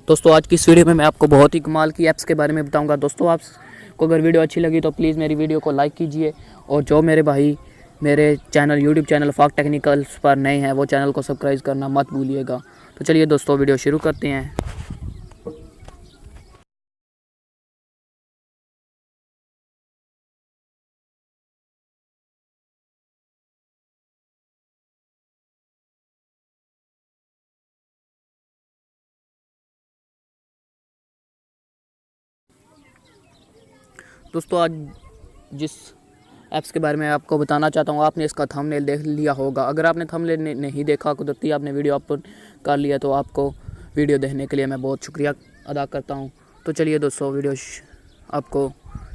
दोस्तों आज की इस वीडियो में मैं आपको बहुत ही कमाल की ऐप्स के बारे में बताऊंगा। दोस्तों आपको अगर वीडियो अच्छी लगी तो प्लीज़ मेरी वीडियो को लाइक कीजिए, और जो मेरे भाई मेरे यूट्यूब चैनल फाक टेक्निकल्स पर नए हैं वो चैनल को सब्सक्राइब करना मत भूलिएगा। तो चलिए दोस्तों वीडियो शुरू करते हैं। दोस्तों आज जिस ऐप्स के बारे में आपको बताना चाहता हूँ, आपने इसका थंबनेल देख लिया होगा। अगर आपने थंबनेल नहीं देखा, कुदरती आपने वीडियो अपलोड कर लिया, तो आपको वीडियो देखने के लिए मैं बहुत शुक्रिया अदा करता हूँ। तो चलिए दोस्तों वीडियो आपको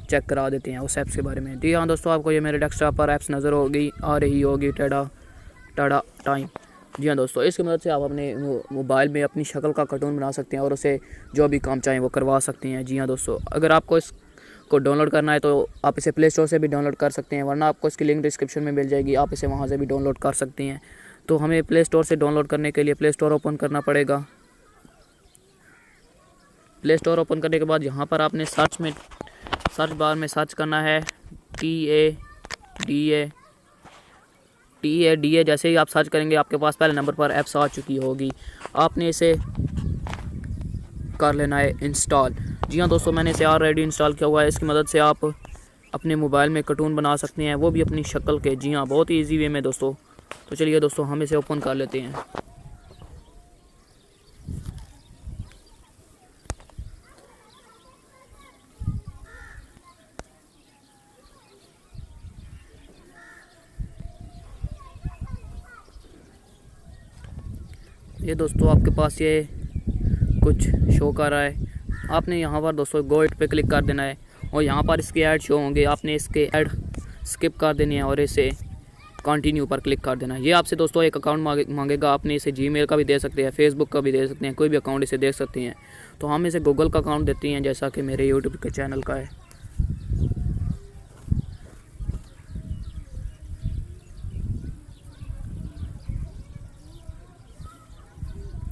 चेक करा देते हैं उस ऐप्स के बारे में। जी हाँ दोस्तों, आपको ये मेरे डेस्कटॉप पर ऐप्स नज़र आ रही होगी टाटा टाइम। जी हाँ दोस्तों, इसकी मदद से आप अपने मोबाइल में अपनी शक्ल का कार्टून बना सकते हैं और उसे जो भी काम चाहें वो करवा सकते हैं। जी हाँ दोस्तों, अगर आपको इसको डाउनलोड करना है तो आप इसे प्ले स्टोर से भी डाउनलोड कर सकते हैं, वरना आपको इसकी लिंक डिस्क्रिप्शन में मिल जाएगी, आप इसे वहाँ से भी डाउनलोड कर सकते हैं। तो हमें प्ले स्टोर से डाउनलोड करने के लिए प्ले स्टोर ओपन करना पड़ेगा। प्ले स्टोर ओपन करने के बाद यहाँ पर आपने सर्च बार में सर्च करना है TADA। जैसे ही आप सर्च करेंगे आपके पास पहले नंबर पर ऐप्स आ चुकी होगी, आपने इसे कर लेना है इंस्टॉल। जी हाँ दोस्तों, मैंने इसे ऑलरेडी इंस्टॉल किया हुआ है। इसकी मदद से आप अपने मोबाइल में कार्टून बना सकते हैं, वो भी अपनी शक्ल के। जी हाँ, बहुत ही ईजी वे में दोस्तों। तो चलिए दोस्तों हम इसे ओपन कर लेते हैं। ये दोस्तों आपके पास ये कुछ शो कर रहा है, आपने यहाँ पर दोस्तों गो इट पे क्लिक कर देना है, और यहाँ पर इसके ऐड शो होंगे, आपने इसके ऐड स्किप कर देने हैं और इसे कंटिन्यू पर क्लिक कर देना है। ये आपसे दोस्तों एक अकाउंट मांगेगा, आपने इसे जीमेल का भी दे सकते हैं, फेसबुक का भी दे सकते हैं, कोई भी अकाउंट इसे दे सकते हैं। तो हम इसे गूगल का अकाउंट देते हैं, जैसा कि मेरे यूट्यूब के चैनल का है।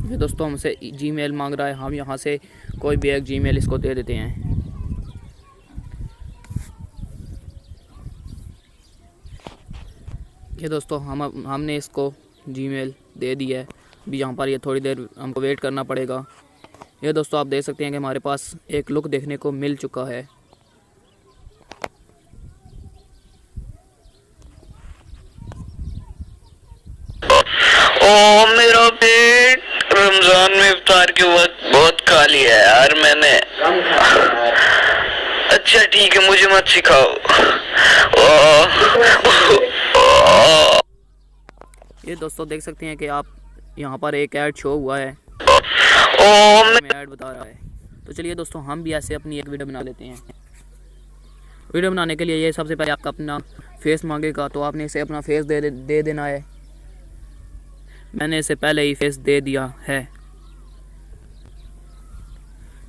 ये दोस्तों हमसे जीमेल मांग रहा है, हम यहाँ से कोई भी एक जीमेल इसको दे देते हैं। ये दोस्तों हमने इसको जीमेल दे दिया है। अभी यहाँ पर ये थोड़ी देर हमको वेट करना पड़ेगा। ये दोस्तों आप देख सकते हैं कि हमारे पास एक लुक देखने को मिल चुका है। ओ मेरा पेट रमजान में इफ्तार के वक्त बहुत खा लिया है यार मैंने। अच्छा ठीक है, मुझे मत सिखाओ। ये दोस्तों देख सकते हैं कि आप यहाँ पर एक ऐड शो हुआ है, ऐड बता रहा है। तो चलिए दोस्तों हम भी ऐसे अपनी एक वीडियो बना लेते हैं। वीडियो बनाने के लिए ये सबसे पहले आपका अपना फेस मांगेगा, तो आपने इसे अपना फेस दे देना है। मैंने इसे पहले ही फेस दे दिया है।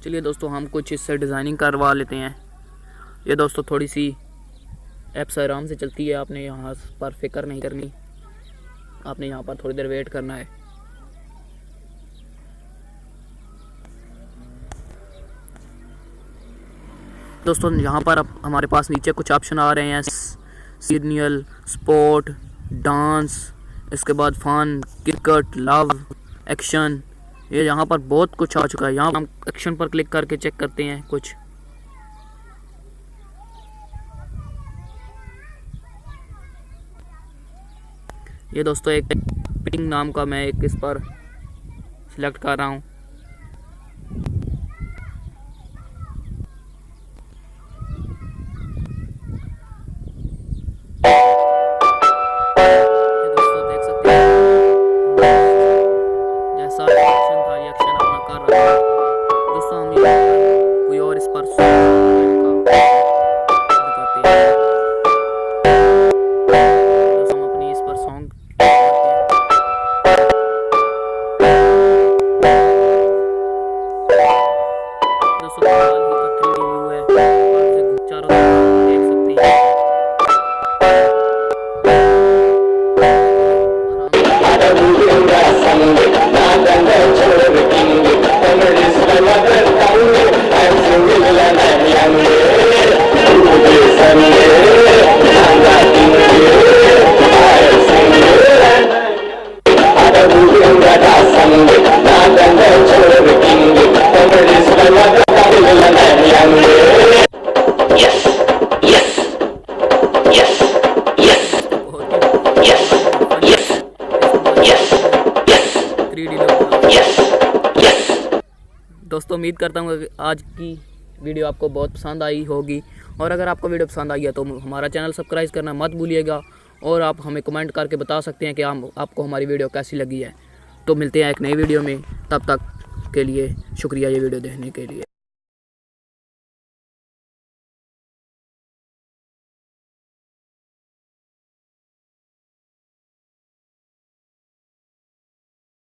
चलिए दोस्तों हम कुछ इससे डिज़ाइनिंग करवा लेते हैं। ये दोस्तों थोड़ी सी ऐप्स आराम से चलती है, आपने यहाँ पर फिक्र नहीं करनी, आपने यहाँ पर थोड़ी देर वेट करना है। दोस्तों यहाँ पर अब हमारे पास नीचे कुछ ऑप्शन आ रहे हैं, सीरियल, स्पोर्ट, डांस, इसके बाद फन, क्रिकेट, लव, एक्शन। ये यहाँ पर बहुत कुछ आ चुका है। यहाँ हम एक्शन पर क्लिक करके चेक करते हैं कुछ। ये दोस्तों एक पिटिंग नाम का मैं एक इस पर सिलेक्ट कर रहा हूँ। दोस्तों हम कोई और इस पर दोस्तों हम अपनी इस पर सॉन्ग दोस्तों व्यू है, चारों तरफ देख सकते हैं। वीडियो। Yes yes. दोस्तों उम्मीद करता हूँ कि आज की वीडियो आपको बहुत पसंद आई होगी, और अगर आपको वीडियो पसंद आई है तो हमारा चैनल सब्सक्राइब करना मत भूलिएगा, और आप हमें कमेंट करके बता सकते हैं कि आपको हमारी वीडियो कैसी लगी है। तो मिलते हैं एक नई वीडियो में, तब तक के लिए शुक्रिया ये वीडियो देखने के लिए।